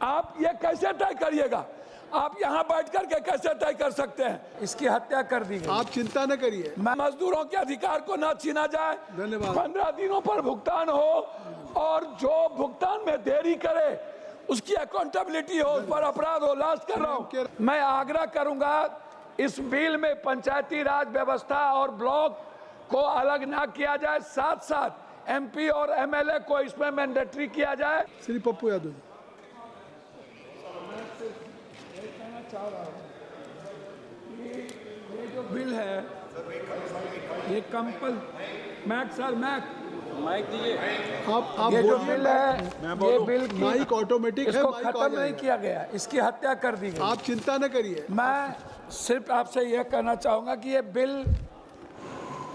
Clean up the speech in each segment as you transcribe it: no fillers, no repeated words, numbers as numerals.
आप ये कैसे तय करिएगा? आप यहाँ बैठ कर के कैसे तय कर सकते हैं? इसकी हत्या कर दी गई। आप चिंता न करिए, मजदूरों के अधिकार को न छीना जाए। धन्यवाद। 15 दिनों पर भुगतान हो और जो भुगतान में देरी करे उसकी अकाउंटेबिलिटी हो, उस पर अपराध हो। लास्ट कर रहा हूँ, मैं आग्रह करूंगा इस बिल में पंचायती राज व्यवस्था और ब्लॉक को अलग ना किया जाए, साथ साथ एमपी और एमएलए को इसमें मैंडेटरी किया जाए। श्री पप्पू यादव जी। ये जो बिल है ये मैक दीजिए। आप ये जो बोलिए। बिल है ये बिल माइक ऑटोमेटिक है, इसको माइक आ खत्म नहीं जाएगा। किया गया, इसकी हत्या कर दी गई। आप चिंता न करिए। मैं सिर्फ आपसे यह कहना चाहूँगा कि ये बिल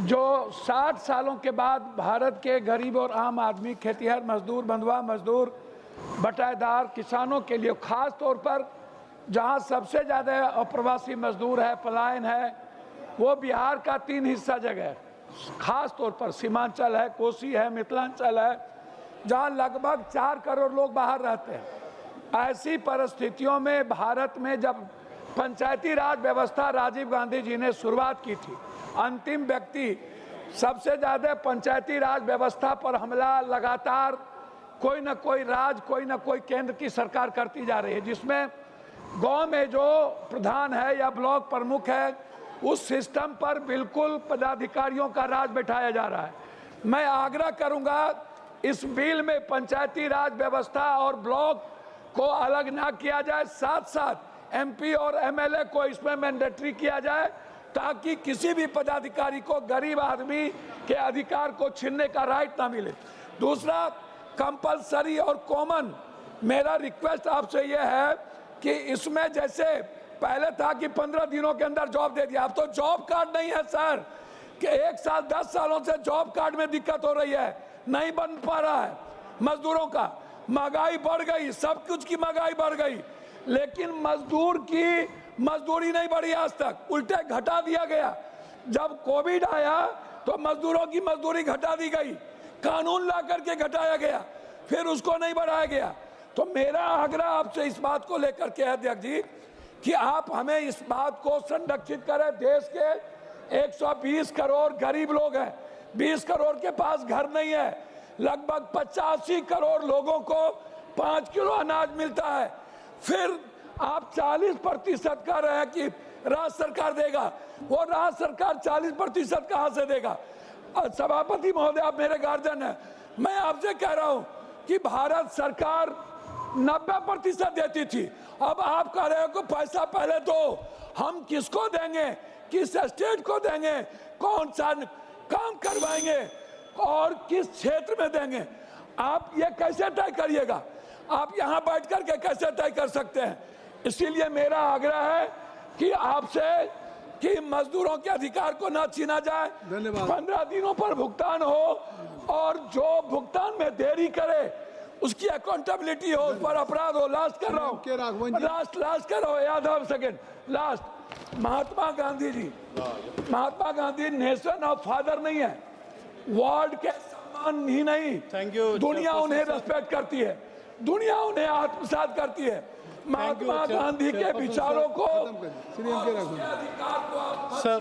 जो 60 सालों के बाद भारत के गरीब और आम आदमी, खेतिहर मजदूर, बंधुआ मजदूर, बटाईदार, किसानों के लिए, खास तौर पर जहाँ सबसे ज़्यादा अप्रवासी मजदूर है, पलायन है, वो बिहार का 3 हिस्सा जगह है। खास तौर पर सीमांचल है, कोसी है, मिथिलांचल है, जहाँ लगभग 4 करोड़ लोग बाहर रहते हैं। ऐसी परिस्थितियों में भारत में जब पंचायती राज व्यवस्था राजीव गांधी जी ने शुरुआत की थी, अंतिम व्यक्ति, सबसे ज़्यादा पंचायती राज व्यवस्था पर हमला लगातार कोई ना कोई केंद्र की सरकार करती जा रही है, जिसमें गांव में जो प्रधान है या ब्लॉक प्रमुख है उस सिस्टम पर बिल्कुल पदाधिकारियों का राज बैठाया जा रहा है। मैं आग्रह करूंगा इस बिल में पंचायती राज व्यवस्था और ब्लॉक को अलग ना किया जाए, साथ साथ एमपी और एमएलए को इसमें मैंडेटरी किया जाए, ताकि किसी भी पदाधिकारी को गरीब आदमी के अधिकार को छीनने का राइट ना मिले। दूसरा, कंपलसरी और कॉमन, मेरा रिक्वेस्ट आपसे यह है कि इसमें जैसे पहले था कि 15 दिनों के अंदर जॉब दे दिया, अब तो जॉब कार्ड नहीं है सर, कि 1 साल 10 सालों से जॉब कार्ड में दिक्कत हो रही है, नहीं बन पा रहा है मजदूरों का। महंगाई बढ़ गई, सब कुछ की महंगाई बढ़ गई, लेकिन मजदूर की मजदूरी नहीं बढ़ी आज तक, उल्टे घटा दिया गया। जब कोविड आया तो मजदूरों की मजदूरी घटा दी गई, कानून ला करके घटाया गया, फिर उसको नहीं बढ़ाया गया। तो मेरा आग्रह आपसे इस बात को लेकर के है अध्यक्ष जी कि आप हमें इस बात को संरक्षित करें। देश के 120 करोड़ गरीब लोग हैं, 20 करोड़ के पास घर नहीं है, लगभग 85 करोड़ लोगों को 5 किलो अनाज मिलता है। फिर आप 40% कह रहे हैं कि राज्य सरकार देगा, वो राज्य सरकार 40% कहाँ से देगा? सभापति महोदय, आप मेरे गार्जियन हैं, मैं आपसे कह रहा हूँ कि भारत सरकार 90% देती थी, अब आप कह रहे हो कि पैसा पहले दो। हम किसको देंगे, किस स्टेट को देंगे, कौन सा काम करवाएंगे और किस क्षेत्र में देंगे? आप ये कैसे तय करिएगा? आप यहाँ बैठ कर के कैसे तय कर सकते हैं? इसीलिए मेरा आग्रह है कि आपसे कि मजदूरों के अधिकार को न छीना जाए। धन्यवाद। 15 दिनों पर भुगतान हो और जो भुगतान में देरी करे उसकी अकाउंटेबिलिटी हो, उस पर अपराध हो। लास्ट कर रहा हूँ, लास्ट कर रहा हूँ, याद है second last. Mahatma Gandhi nation of father नहीं है, वर्ल्ड के सम्मान ही नहीं, थैंक यू, दुनिया उन्हें रेस्पेक्ट करती है, दुनिया उन्हें आत्मसात करती है। महात्मा गांधी के विचारों को, श्री अधिकार को आप सर